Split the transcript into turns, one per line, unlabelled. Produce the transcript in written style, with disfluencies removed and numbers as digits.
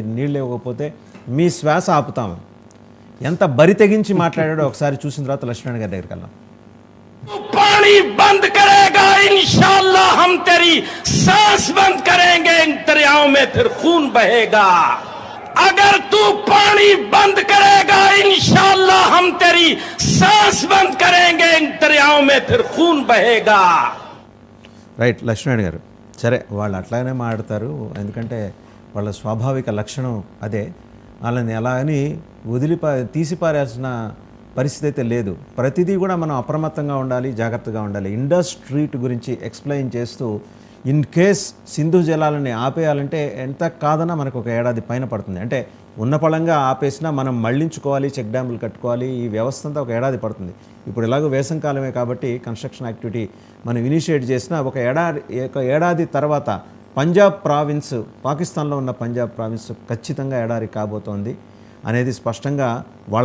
మీరు నీళ్ళు ఇవ్వకపోతే మీ శ్వాస ఆపుతాము. ఎంత బరి తెగించి మాట్లాడాడో ఒకసారి చూసిన తర్వాత లక్ష్మణ్ గారి దగ్గరికి వెళ్దాం.
पानी बंद करेगा इंशाअल्लाह हम तेरी सांस बंद करेंगे, इन दरियाओं में फिर खून बहेगा. अगर तू पानी बंद करेगा इंशाअल्लाह हम तेरी सांस बंद करेंगे, इन दरियाओं में फिर खून बहेगा.
రైట్ లక్ష్మణ్ గారు, సరే వాళ్ళు అట్లానే మాట్లాడతారు, ఎందుకంటే వాళ్ళ స్వాభావిక లక్షణం అదే. వాళ్ళని ఎలా అని తీసిపారేసిన పరిస్థితి అయితే లేదు. ప్రతిదీ కూడా మనం అప్రమత్తంగా ఉండాలి, జాగ్రత్తగా ఉండాలి. ఇండస్ స్ట్రీట్ గురించి ఎక్స్ప్లెయిన్ చేస్తూ ఇన్ కేస్ సింధు జలాలని ఆపేయాలంటే ఎంత కాదన్నా మనకు ఒక ఏడాది పైన పడుతుంది. అంటే ఉన్న పళంగా ఆపేసినా మనం మళ్లించుకోవాలి, చెక్ డ్యాములు కట్టుకోవాలి, ఈ వ్యవస్థ అంతా ఒక ఏడాది పడుతుంది. ఇప్పుడు ఎలాగో వేసంకాలమే కాబట్టి కన్స్ట్రక్షన్ యాక్టివిటీ మనం ఇనిషియేట్ చేసిన ఒక ఏడాది తర్వాత పంజాబ్ ప్రావిన్స్, పాకిస్తాన్లో ఉన్న పంజాబ్ ప్రావిన్స్ ఖచ్చితంగా ఎడారి కాబోతోంది అనేది స్పష్టంగా వాళ్ళ